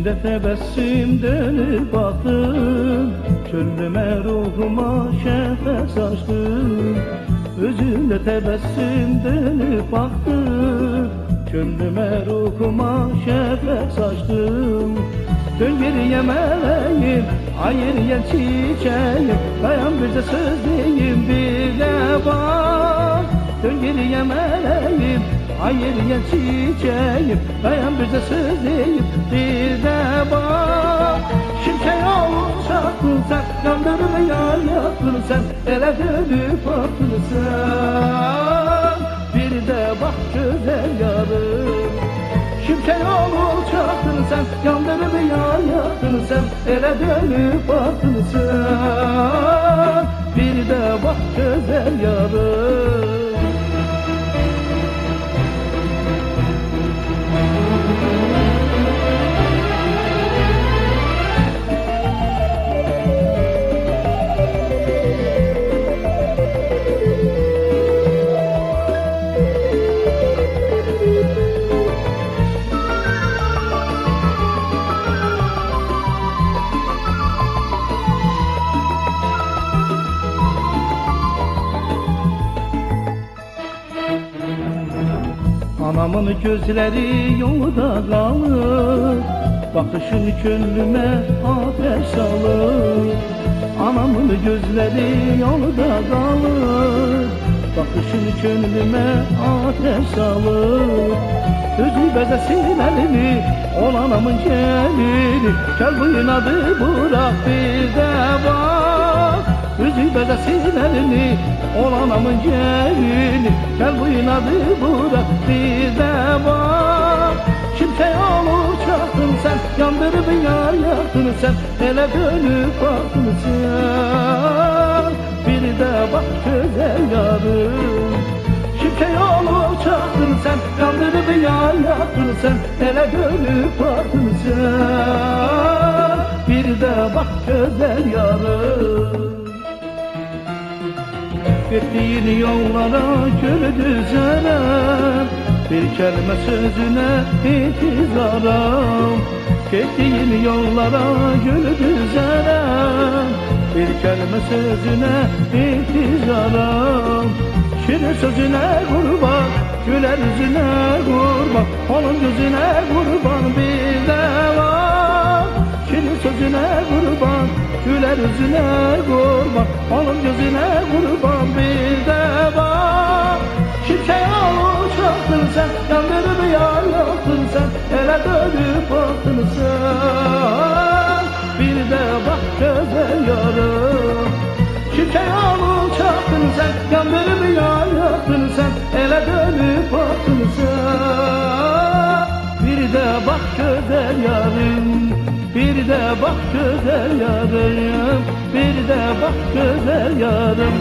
Yüzünde tebessüm dönüp baktım, gönlüme ruhuma şefkat saçtım. Yüzünde tebessüm dönüp baktım, gönlüme ruhuma şefkat saçtım. Dön geriye meleğim, ayırıyan çiçeğim, dayan bize söz diyeyim bir de bak. Dön geriye meleğim, ayırıyan çiçeğim, dayan bize söz diyeyim bir de bak. Şimşek olup çaktın sen, yandırma yar yaktın sen, ele dönüp baktın sen, bir de bak güzel yarım. Şimşek olup çaktın sen, yandırma yar yaktın sen, ele dönüp baktın sen, bir de bak güzel yarım. Anamın gözleri yolda kalır, bakışın gönlüme ateş salır. Anamın gözleri yolda kalır, bakışın gönlüme ateş salır. Gözü bezesin elini, ol anamın gelini, gel bu inadı bırak bir de bak. Gözü bezesin elini, ol anamın gelini, gel bu inadı bırak bir de bak. Şimşek olup çaktın sen, yandırıp yar yaktın sen, ele dönüp baktın sen, bir de bak güzel yarım. Şimşek olup çaktın sen, yandırıp yar yaktın sen, ele dönüp baktın sen, bir de bak güzel yarım. Gittiğin yollara göre düzenem, bir kelime sözüne itizaram. Gittiğin yollara göre düzenem, bir kelime sözüne itizaram. Şirin sözüne kurban, güler yüzüne kurban, onun gözüne kurban bir de var. Şirin sözüne kurban, güler yüzüne kurban, onun gözüne kurban bir de bak. Şimşek olup çaktın sen, yandırıp yar yaktın sen, ele dönüp baktın sen, bir de bak güzel yarım. Şimşek olup çaktın sen, yandırıp yar yaktın sen, ele dönüp baktın sen, bir de bak güzel yarım. Bir de bak güzel yarım, bir de bak güzel yarım.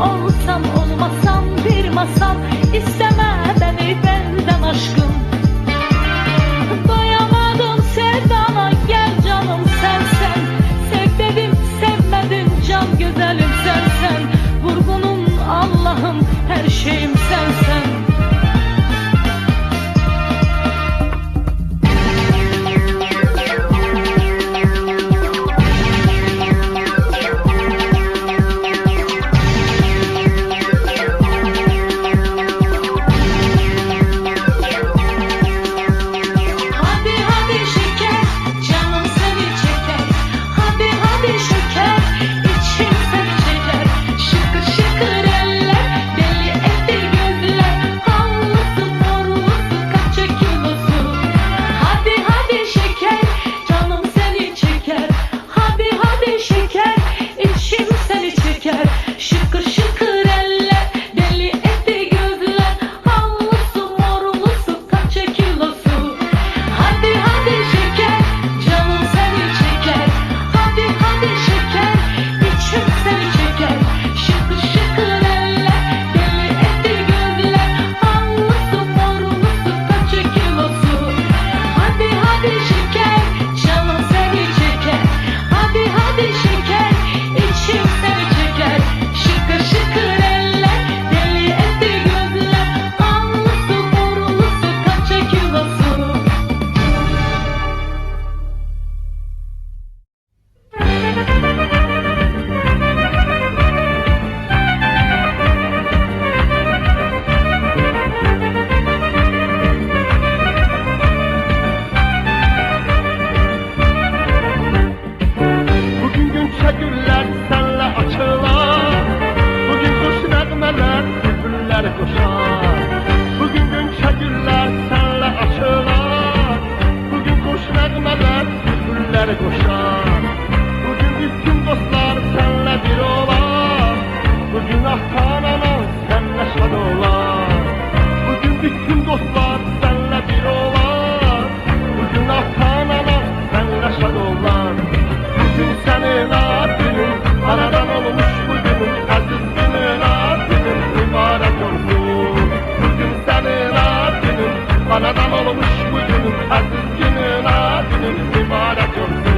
olsam olmasam bir masal, isteme beni benden aşkım. Doyamadım sevdana, gel canım sensen. Sev dedim sevmedim, can güzelim sensen. Vurgunum Allah'ım, her şeyim sensen. Şıkır şıkır eller, deli etti gözler, havlusu morlusu kaç kilosu. Hadi hadi şeker, canım seni çeker. Hadi hadi şeker, içim seni çeker. Şıkır şıkır eller, deli etti gözler, havlusu morlusu kaç kilosu. Hadi hadi şeker, canım seni çeker. Hadi hadi şeker, içim seni çeker. Şıkır şıkır eller, deli etti gözler, allısı morlusu kaç kilosu. Bugün gün çəkirlər sənlə açılar. Bugün xoş nəğmələr, bülbüllər qoşar. Bugün gün çəkirlər sənlə açılar. Bugün xoş nəğmələr, bülbüllər qoşar. Bugün bütün dostlar sənlə bir olar. Bugün ata-anan sənlə şad olar. Bugün bütün dostlar sənlə bir olar. Bugün ata-anan sənlə şad olar. Bugün senin adının anadan olmuş bugünün, aziz günün adının mübarek olsun. Bugün senin adının anadan olmuş bugünün, aziz günün adının mübarek olsun.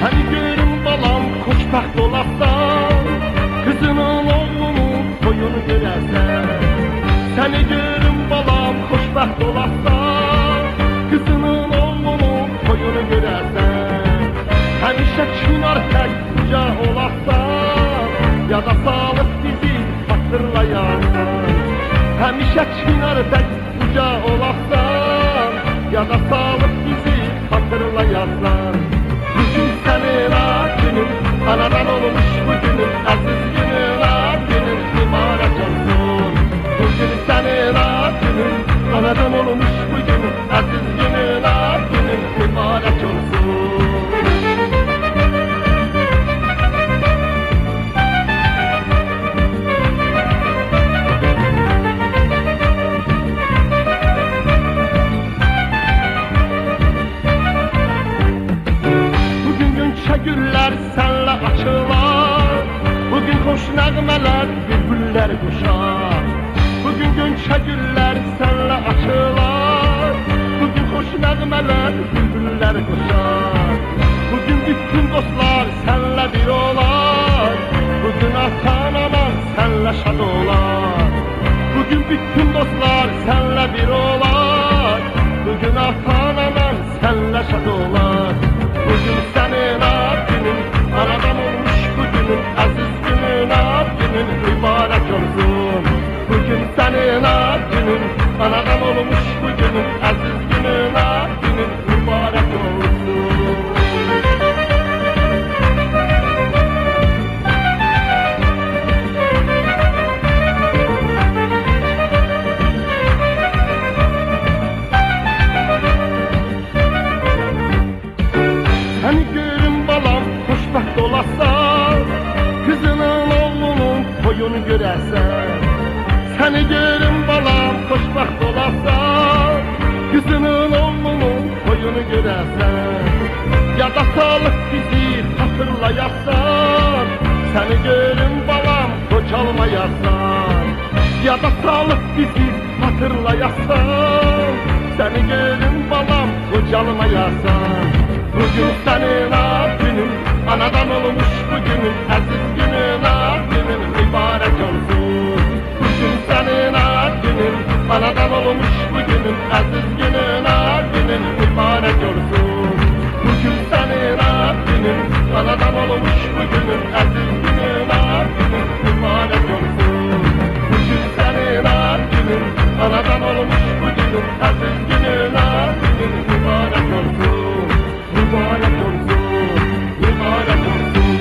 Hani görüm balam xoşbəxt olarsan, kızının oğlunun toyunu görərsən. Səni görüm balam xoşbəxt olarsan, kızının oğlunun toyunu görərsən. Həmişə kinar tək uca olarsan, yada salıb bizi hatırlayarsan. Həmişə kinar tək uca olarsan, yada salıb bizi hatırlayarsan. Bugün senin adının anadan olmuş bugünün, aziz günün adının mübarek olsun. Bugün senin adının anadan olmuş bugünün, aziz günün adının mübarek olsun. Güller senle açılar. Bugün hoş nəğmələr, bülbüllər qoşar. Bugün gönçə güller senle açılar. Bugün hoş nəğmələr, bülbüllər qoşar. Bugün bütün dostlar senle bir olar. Bugün ata-anan senle şad olar. Bugün bütün dostlar senle bir olar. Bugün ata-anan senle şad olar. Bugün senin adının anadan olmuş bugünün, aziz günün adının mübarek olsun. Bugün senin adının anadan olmuş bugünün, aziz günün adının mübarek olsun. oyunu görərsən. Səni görüm balam, xoşbaxt olarsan, qızının oğlunun oyunu görərsən. Yada salıb bizi xatırlayarsan, səni görüm balam, qocalmayarsan. Yada salıb bizi hatırlayarsan, səni görüm balam, qocalmayarsan. Bugün sənin ad günün, anadan olmuş bugünün, əziz günün, ad günün mübarək olsun. Bugün sənin ad günün, anadan olmuş bugünün, əziz günün, ad günün mübarək olsun. Bugün sənin ad günün, anadan olmuş bugünün, əziz günün, ad günün mübarək olsun. Bugün sənin ad günün, anadan olmuş bugünün, əziz günün, ad günün mübarək olsun. Mübarək olsun, mübarək olsun.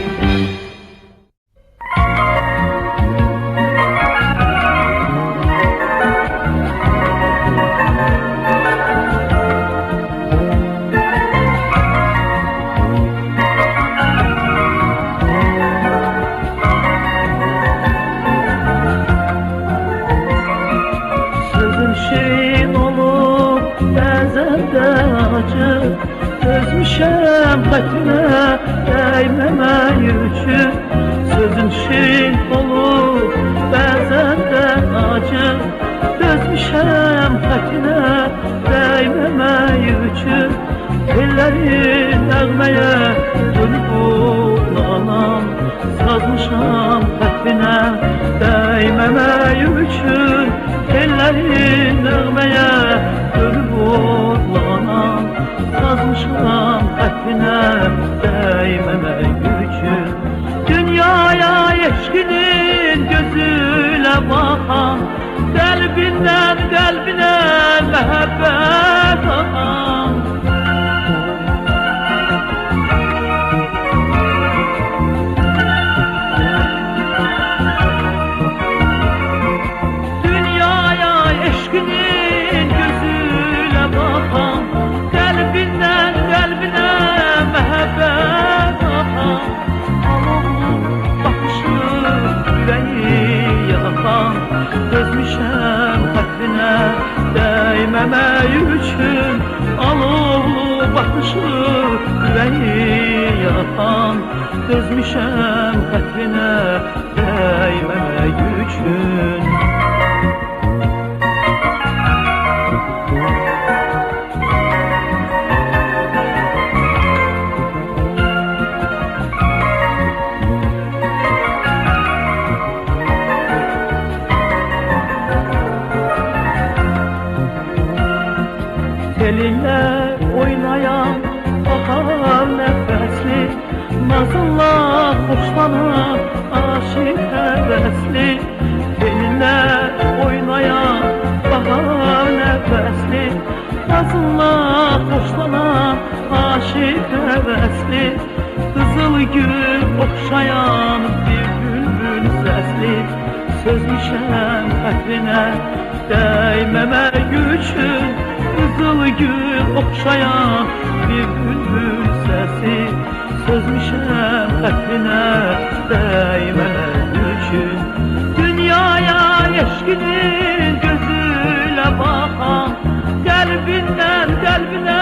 Sözün şirin olup bəzən də acı, dözmüşəm xətrinə dəyməmək üçün. Sözün şirin olup bəzən də acı, dözmüşəm xətrinə dəyməmək üçün. Ellərin nəğməyə dönüb uğlanan, sazmışam xətrinə dəyməmək üçün. Ellərin nəğməyə dönüb uğlanan, sazmışam xətrinə dəyməmək üçün. Dünyaya eşkinin gözüyle bakan, qəlbindən qəlbinə məhəbbət akan. Dünyaya eşkinin gözüyle bakan, qəlbindən qəlbinə məhəbbət akan. Alovlu baxışı ürəyi yakan, dözmüşəm xətrinə dəyməmək üçün. Alovlu baxışı ürəyi yakan, dözmüşəm xətrinə dəyməmək üçün. Seninle oynayan bahar nəfəsli, nazınla xoşlanan aşıq həvəsli. Seninle oynayan bahar nəfəsli, nazınla xoşlanan aşıq həvəsli. Qızıl gül oxşayan bir bülbül səsli, sözmüşəm xətrinə dəyməmək üçün. Qızıl gül oxşayan bir bülbül səsi, sözmüşəm xətrinə dəyməmək üçün. Dünyaya eşkinin gözüyle bakan, qəlbindən qəlbinə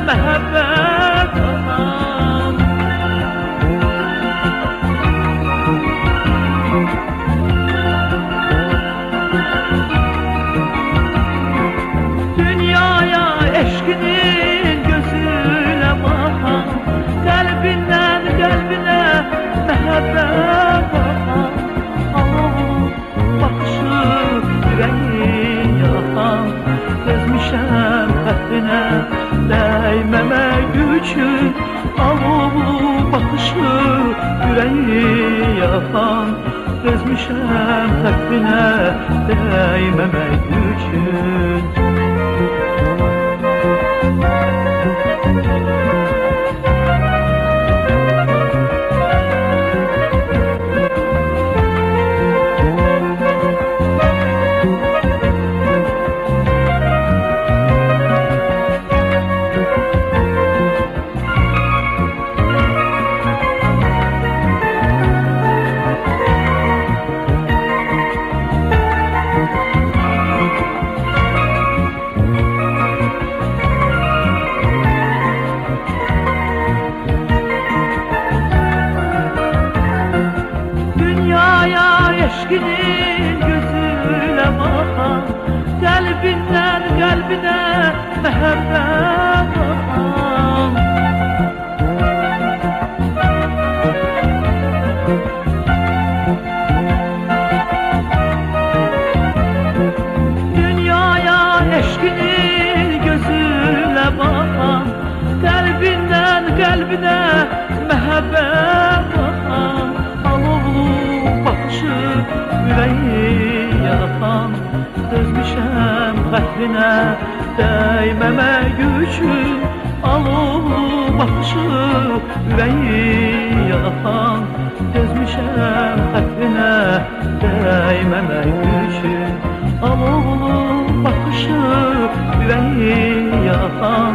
məhəbbət akan. Dünyaya eşkinin gözüyle bakan, qəlbindən qəlbinə məhəbbət akan. Alovlu baxışı ürəyi yakan, dözmüşəm xətrinə dəyməmək üçün. Alovlu baxışı ürəyi yakan, dözmüşəm xətrinə dəyməmək üçün. eşkinin gözüyle bakan, kalbinden kalbine mehabbet bakan. Dünyaya eşkinin gözüyle bakan, kalbinden kalbine mehabbet bakan. Alovlu bakışı yüreği yakan, dözmüşem xətrinə değmemek üçün. Alovlu bakışı yüreği yakan, dözmüşem xətrinə değmemek üçün. Alovlu bakışı yüreği yakan,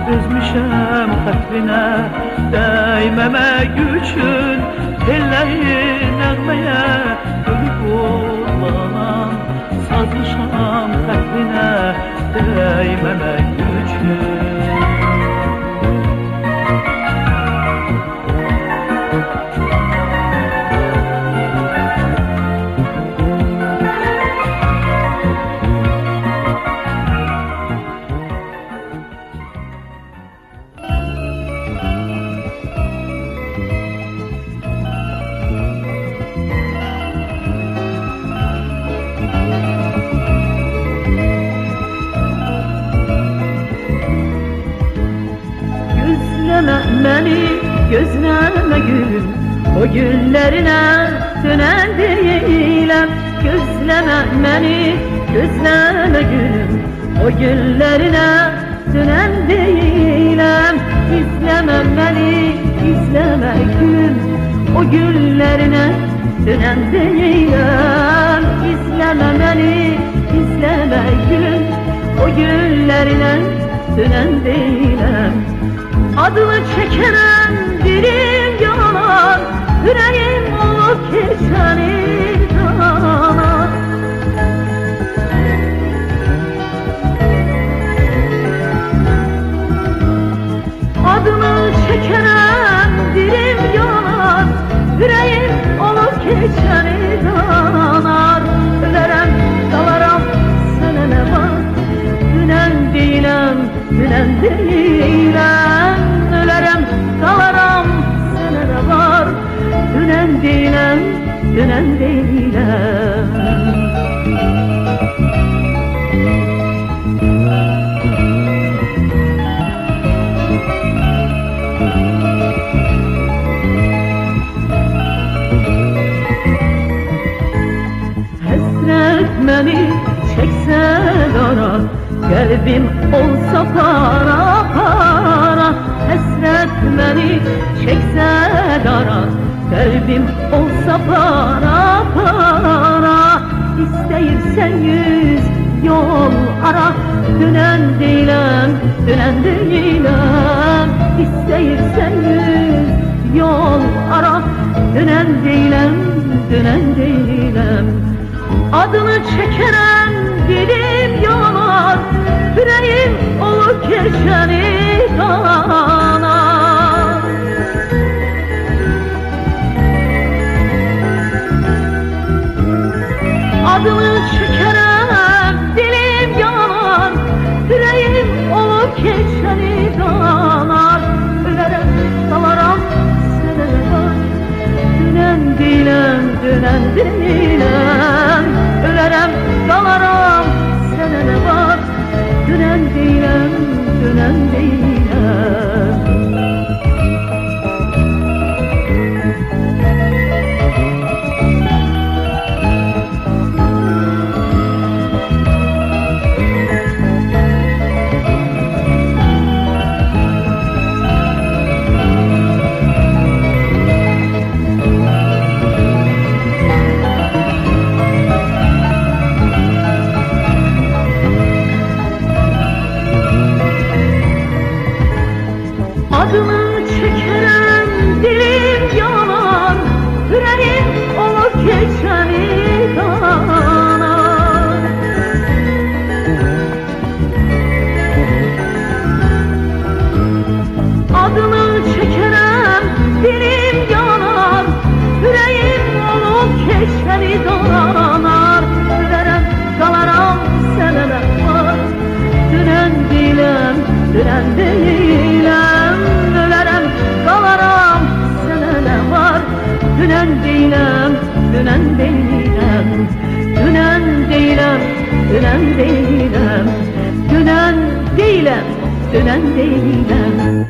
dözmüşem xətrinə değmemek üçün. Telləri nəğməyə dönüb ollanan, sazmışam xətrinə değmemek üçün. Gözleme beni, gözleme gülüm, o güllerine dönen değilim. Gözleme beni, gözleme gülüm, o güllerine dönen değilim. İzleme beni, izleme gülüm, o güllerine dönen değilim. İzleme beni, izleme gülüm, o güllerine dönen değilim. Adını çekenen dilim yalan, yüreğim olup geçeni danar. Adını çekenen dilim yalan, yüreğim olup geçeni danar. Ölerem, dalarım, sana ne var? Dünen değilim, dünen değilim. Ölerem, dalarım, sana ne var? Dünen değilim, dünen değilim. Hasret beni çekse dara, kalbim olsa para para. Hasret beni çekse dara, kalbim olsa para para. İsteyirsen yüz yol ara, dünen değilim, dünen değilim. İsteyirsen yüz yol ara, dünen değilim, dünen değilim. Adını çekeren dilim yanar, yüreğim olup geçeni danar. Adını çekeren dilim yanar, yüreğim olup geçeni danar. Ölerem, dalarım, sana ne var? Dünen değilim, dünen değilim. Ölerem, dalarım, sana ne var? Dünen değilim, dünen değilim. donar Gülerem kalaram senene var Dünen değilim, dünen değilim Gülerem kalaram senene var Dünen değilim, dünen değilim Dünen değilim, dünen değilim Dünen değilim, dünen değilim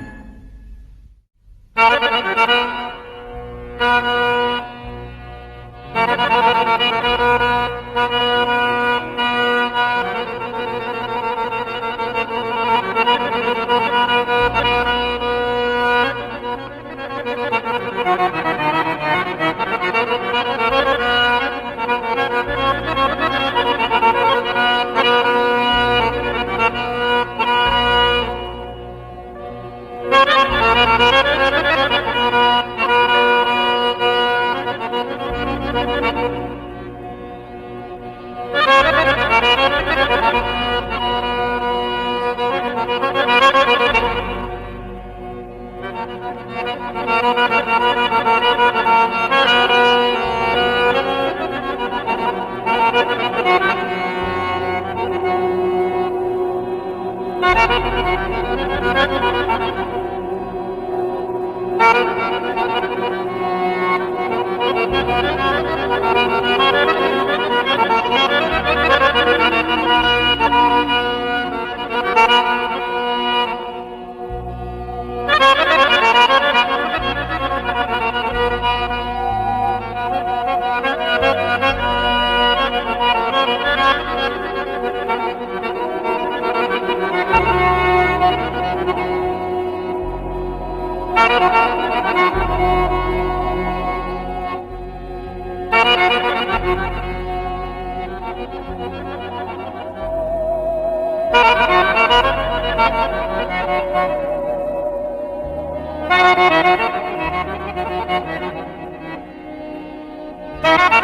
Thank you.